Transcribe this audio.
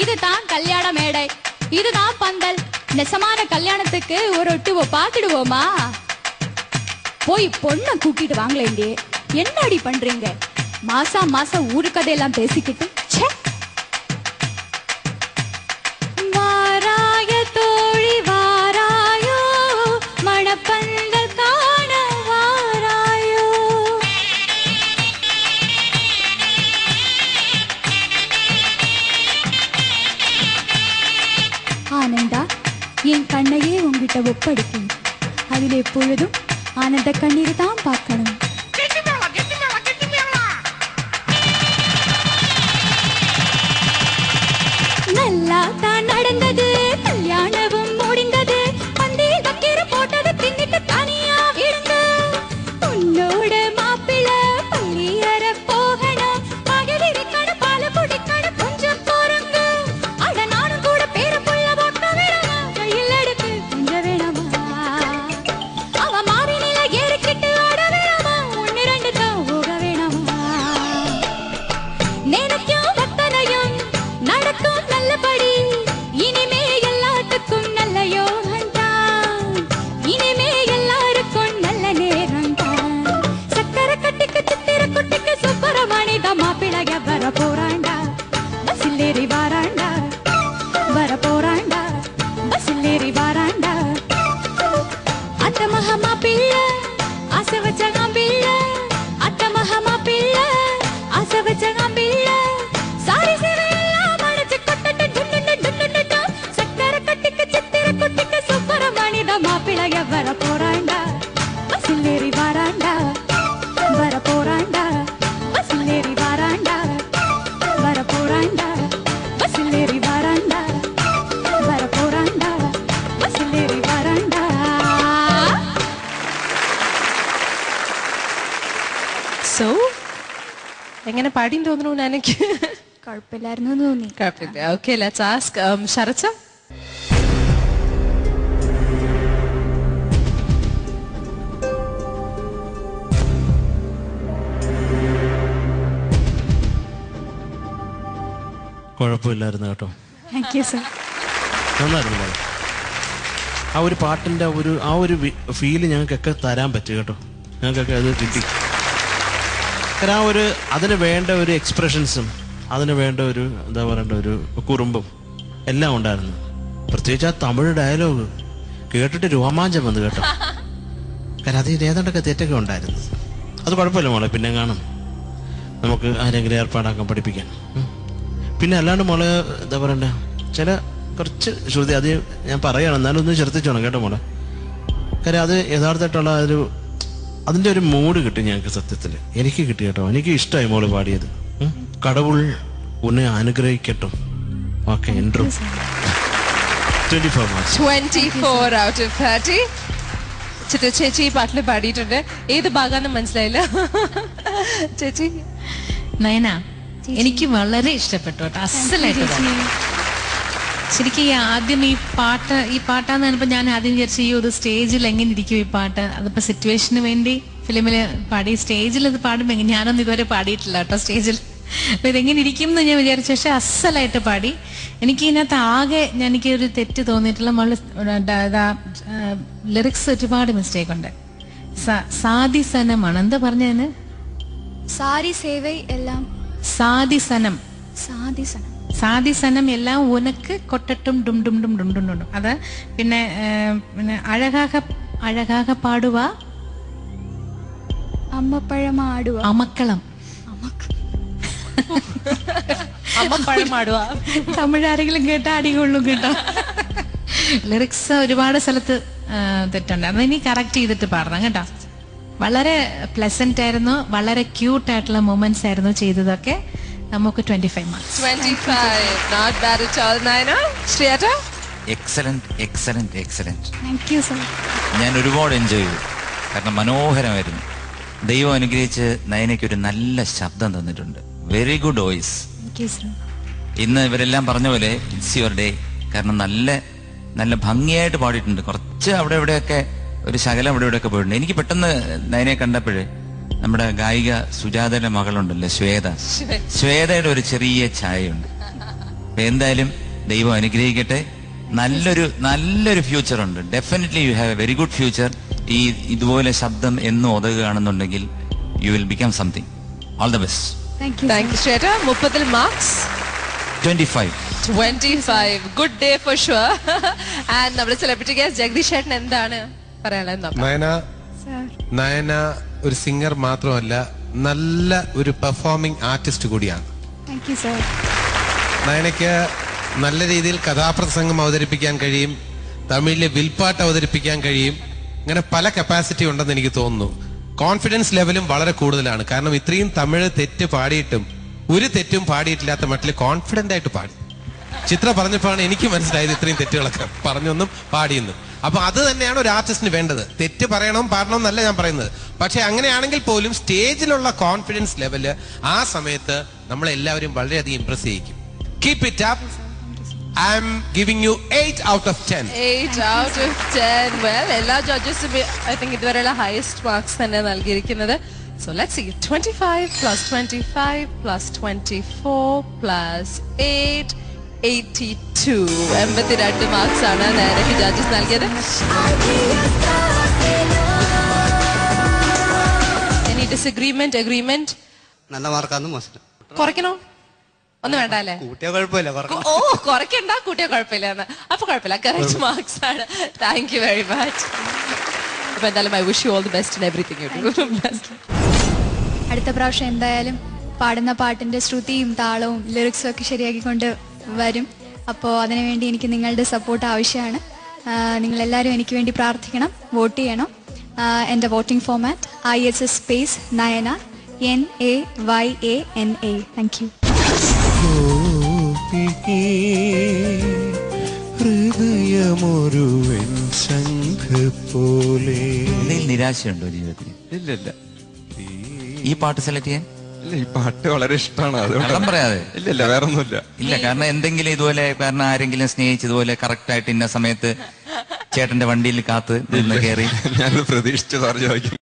இதுதான் கல்யாண மேடை, இதுதான் பந்தல். நெசமான கல்யாணத்துக்கு ஒரு ஒட்டுவோ பாத்துடுவோமா? போய் பொண்ணை கூட்டிட்டு வாங்களேண்டி. என்னடி பண்றீங்க? மாசம் மாசம் ஊரு கதையெல்லாம் பேசிக்கிட்டு. வாராய தோழி வாராயோ, மணப்பந்தல் காண வாராயோ. ஆனந்தா, என் கண்ணையே உங்ககிட்ட ஒப்படைக்கும். அதில் எப்பொழுதும் ஆனந்த கண்ணீர் தான் பார்க்கணும். நல்லா தான் நடந்தது, கல்யாணமும் முடிந்தது. பந்தியில் பக்கீர போட்டது தின்னிட்டு தனியா இருங்க. உன்னோட மாப்பிள்ள பள்ளியற போகணும், பகலிருக்கணும், பால குடிக்கணும், கொஞ்சம் போறங்க. அட நானும் கூட பேர புள்ள போட்ட வேணாமா, கையில் எடுத்து கொஞ்சம் வேணாமா. அவ மாறி நில ஏறிக்கிட்டு ஆட வேணாமா, ஒன்னு ரெண்டு தான் போக வேணாமா. நேரத்தையும் வத்தனையும் நடக்கும் நல்லபடி. இனிமே எல்லாத்துக்கும் நல்ல யோகம் தான், இனிமே எல்லாருக்கும் நல்ல நேரம் தான். சக்கரை கட்டிக்கு சித்திர குட்டிக்கு சுப்பிரமணி தான் மாப்பிள்ளைய வர போறாண்டா. பஸ்ஸில் ஏறி வாராண்டா, வர போறாண்டா, பஸ்ஸில் ஏறி வாராண்டா. அத்த மகமா பிள்ளை ஆசை வச்சகாம் பிள்ளை, அத்த மகமா பிள்ளை ஆசை வச்சகாம் பிள்ளை. சாரி சேவையெல்லாம் அடைச்சு கொட்டட்டு டுன்னு டுன்னு. சக்கரை கட்டிக்கு சித்திர குட்டிக்கு சுப்பிரமணி தான் மாப்பிள்ளைய வர போறாண்டா. பஸ்ஸில் ஏறி வாராண்டா, வர போறாண்டா, பஸ்ஸில் ஏறி வாராண்டா, வர போறாண்டா, பஸ்ஸில் ஏறி வாராண்டா, வர போறாண்டா, பஸ்ஸில் ஏறி வாராண்டா. സോ എങ്ങനെ പാടിയെന്ന് തോന്നുന്നു എനിക്ക്? കുഴപ്പമില്ലായിരുന്നു തോന്നി. കുഴപ്പമില്ല. ഓക്കെ, ലെറ്റ്സ് ആസ്ക് ശരച്ച. കുഴപ്പമില്ലായിരുന്നു കേട്ടോ. Thank you sir. നന്നായിരുന്നു. ആ ഒരു പാട്ടിൻ്റെ ആ ഒരു ഫീല് ഞങ്ങൾക്കൊക്കെ തരാൻ പറ്റും കേട്ടോ. ഞങ്ങൾക്കൊക്കെ അത് കിട്ടി. കാരണം അതിന് വേണ്ട ഒരു എക്സ്പ്രഷൻസും അതിന് വേണ്ട ഒരു എന്താ പറയേണ്ട ഒരു കുറുമ്പും എല്ലാം ഉണ്ടായിരുന്നു. പ്രത്യേകിച്ച് ആ തമിഴ് ഡയലോഗ് കേട്ടിട്ട് രോമാഞ്ചം വന്നു കേട്ടോ. കാരണം അതിൽ ഏതാണ്ടൊക്കെ തെറ്റൊക്കെ ഉണ്ടായിരുന്നു. അത് കുഴപ്പമില്ല മോളെ, പിന്നെ കാണും നമുക്ക് ആരെങ്കിലും ഏർപ്പാടാക്കാൻ പഠിപ്പിക്കാൻ. പിന്നെ അല്ലാണ്ട് മോളെ എന്താ പറയണ്ടേ, ചില കുറച്ച് ശ്രുതി അത് ഞാൻ പറയുകയാണ്, എന്നാലും ഒന്ന് ശ്രദ്ധിച്ചോണം കേട്ടോ മോളെ. കാര്യം അത് യഥാർത്ഥമായിട്ടുള്ള അതിൻ്റെ ഒരു മൂഡ് കിട്ടി ഞങ്ങൾക്ക്. സത്യത്തിൽ എനിക്ക് കിട്ടി കേട്ടോ. എനിക്ക് ഇഷ്ടമായി മോള് പാടിയത്. കടവുൾ ഉന്നെ അനുഗ്രഹിക്കട്ടും. ഓക്കെ, എൻട്രും 24 മാർക്സ്. 24 out of 30. ചിത്ര ചേച്ചി ഈ പാട്ടിൽ പാടിയിട്ടുണ്ട്. ഏത് ഭാഗാന്ന് മനസ്സിലായില്ല ചേച്ചി? നയന, എനിക്ക് വളരെ ഇഷ്ടപ്പെട്ടു കേട്ടോ. അസലായിട്ട് ശരിക്കും ആദ്യം ഈ പാട്ടാന്ന് പറഞ്ഞപ്പോൾ ഞാൻ ആദ്യം വിചാരിച്ചു ഈ ഒരു സ്റ്റേജിൽ എങ്ങനെ ഇരിക്കും ഈ പാട്ട്. അതിപ്പോ സിറ്റുവേഷന് വേണ്ടി ഫിലിമില് പാടി, സ്റ്റേജിൽ ഇത് പാടുമ്പോ ഞാനൊന്നും ഇതുവരെ പാടിയിട്ടില്ല കേട്ടോ സ്റ്റേജിൽ. അപ്പൊ ഇതെങ്ങനെ ഇരിക്കും എന്ന് ഞാൻ വിചാരിച്ചു. പക്ഷെ അസലായിട്ട് പാടി. എനിക്ക് ഇതിനകത്ത് ആകെ എനിക്കൊരു തെറ്റ് തോന്നിയിട്ടുള്ള ലിറിക്സ് ഒരുപാട് മിസ്റ്റേക്ക് ഉണ്ട്. സാദിസനമാണ് എന്താ പറഞ്ഞതിന്? സാരി സേവൈ എല്ലാം സാദിസനം. സാദിസനം സാദിസനം എല്ലാം ഉനക്ക് കൊട്ടട്ടും ഡും ഡും ഡും ഡും ഡും ഡും. അത് പിന്നെ അഴകാക പാടുക അമ്മപ്പഴമാടുക അമക്കളം. അമ്മപ്പഴമാടുക തമിഴ് ആരെങ്കിലും കേട്ടാ അടികൊള്ളും കേട്ടോ. ലിറിക്സ് ഒരുപാട് സ്ഥലത്ത് തെറ്റുണ്ട്. അതിനി കറക്റ്റ് ചെയ്തിട്ട് പാടണം കേട്ടോ. വളരെ പ്ലസന്റ് ആയിരുന്നു, വളരെ ക്യൂട്ടായിട്ടുള്ള മൊമെന്റ്സ് ആയിരുന്നു ചെയ്തതൊക്കെ. നമുക്ക് 25 marks. 25, not bad at all. Naina, Shriyata? Thank you sir. ഞാൻ ഒരുപാട് എൻജോയ് ചെയ്തു. കാരണം മനോഹരമായിരുന്നു. ദൈവം അനുഗ്രഹിച്ച് നയനയ്ക്ക് ഒരു നല്ല ശബ്ദം തന്നിട്ടുണ്ട്. Very good voice. ഇന്ന് ഇവരെല്ലാം പറഞ്ഞ പോലെ ഇറ്റ്സ് യുവർ ഡേ. കാരണം നല്ല നല്ല ഭംഗിയായിട്ട് പാടിയിട്ടുണ്ട്. കുറച്ച് അവിടെ ഇവിടെയൊക്കെ ഒരു ശകലം അവിടെ ഇവിടെയൊക്കെ പോയിട്ടുണ്ട്. എനിക്ക് പെട്ടെന്ന് നയനെ കണ്ടപ്പോഴേ നമ്മുടെ ഗായിക സുജാതയുടെ മകളുണ്ടല്ലോ ശ്വേതയുടെ ഒരു ചെറിയ ഛായയുണ്ട്. അപ്പൊ എന്തായാലും ദൈവം അനുഗ്രഹിക്കട്ടെ. നല്ലൊരു ഫ്യൂച്ചർ ഉണ്ട്. Definitely you have a very good future. ഇതുപോലെ ശബ്ദം എന്നും ഉതകുകയാണെന്നുണ്ടെങ്കിൽ you will become something. All the best. Thank you ചേട്ടാ. 30 marks 25. Good day for sure. And നമ്മുടെ സെലിബ്രിറ്റി ഗസ്റ്റ് ജഗദീഷ് ചേട്ടൻ എന്താണ് പറയാനുള്ളത്? നയന ഒരു സിംഗർ മാത്രമല്ല, നല്ല ഒരു പെർഫോമിംഗ് ആർട്ടിസ്റ്റ് കൂടിയാണ്. നയനയ്ക്ക് നല്ല രീതിയിൽ കഥാപ്രസംഗം അവതരിപ്പിക്കാൻ കഴിയും, തമിഴിലെ വിൽപ്പാട്ട് അവതരിപ്പിക്കാൻ കഴിയും. ഇങ്ങനെ പല കപ്പാസിറ്റി ഉണ്ടെന്ന് എനിക്ക് തോന്നുന്നു. കോൺഫിഡൻസ് ലെവലും വളരെ കൂടുതലാണ്. കാരണം ഇത്രയും തമിഴ് തെറ്റ് പാടിയിട്ടും ഒരു തെറ്റും പാടിയിട്ടില്ലാത്ത മട്ടിൽ കോൺഫിഡന്റ് ആയിട്ട് പാടി. ചിത്ര പറഞ്ഞപ്പോഴാണ് എനിക്ക് മനസ്സിലായത് ഇത്രയും തെറ്റുകളൊക്കെ പറഞ്ഞൊന്നും പാടിയെന്നും. അപ്പൊ അത് തന്നെയാണ് ഒരു ആർട്ടിസ്റ്റിന് വേണ്ടത്. തെറ്റ് പറയണം പാടണം എന്നല്ല ഞാൻ പറയുന്നത്. പക്ഷെ അങ്ങനെയാണെങ്കിൽ പോലും സ്റ്റേജിലുള്ള കോൺഫിഡൻസ് ലെവല് ആ സമയത്ത് നമ്മളെല്ലാവരും വളരെയധികം ഇംപ്രസ് ചെയ്യിക്കും. Keep it up. I am giving you 8 out of 10. 8 out of 10. Well, എല്ലാ ജഡ്ജസും I think ഇതുവരെയുള്ള ഹയസ്റ്റ് മാർക്സ് തന്നെ നൽകിയിരിക്കുന്നത്. So let's see. 25 plus 25 plus 24 plus 8, 82. 82 marks ആണ് നേരത്തെ ജഡ്ജസ് നൽകിയത്. Any disagreement, agreement? നല്ല മാർക്കാന്ന് മോശം. കുറയ്ക്കണോ? ഒന്നും വേണ്ട അല്ലേ? കൂട്ടിയ കുഴപ്പമില്ല. ഓ കുറയ്ക്കണ്ട, കൂട്ടിയ കുഴപ്പമില്ല എന്ന്. അപ്പൊ കുഴപ്പമില്ല, കറക്റ്റ് മാർക്സ് ആണ്. Thank you very much. അപ്പൊ എന്തായാലും I wish you all the best in everything you do. അടുത്ത പ്രാവശ്യം എന്തായാലും പാടുന്ന പാട്ടിന്റെ ശ്രുതിയും താളവും ലിറിക്സും ഒക്കെ ശരിയാക്കിക്കൊണ്ട് വരും. അപ്പോൾ അതിനുവേണ്ടി എനിക്ക് നിങ്ങളുടെ സപ്പോർട്ട് ആവശ്യമാണ്. നിങ്ങളെല്ലാവരും എനിക്ക് വേണ്ടി പ്രാർത്ഥിക്കണം, വോട്ട് ചെയ്യണം. എൻ്റെ voting format IHS space Nayana NAYANA. Thank you. നിരാശയുണ്ടോ ജീവിതത്തിൽ? ഇല്ല. ഈ പാട്ട് സെലക്ട് ചെയ്യാൻ? ഇല്ല, ഈ പാട്ട് വളരെ ഇഷ്ടമാണ്. അതുകൊണ്ട് പറയാതെ ഇല്ല, വേറെ ഒന്നുമില്ല. ഇല്ല, കാരണം എന്തെങ്കിലും ഇതുപോലെ, കാരണം ആരെങ്കിലും സ്നേഹിച്ചതുപോലെ കറക്റ്റ് ആയിട്ട് ഇന്ന സമയത്ത് ചേട്ടന്റെ വണ്ടിയിൽ കാത്ത് നിന്ന് കയറി ഞാൻ പ്രതീക്ഷിച്ചു സാർ ചോദിക്കും.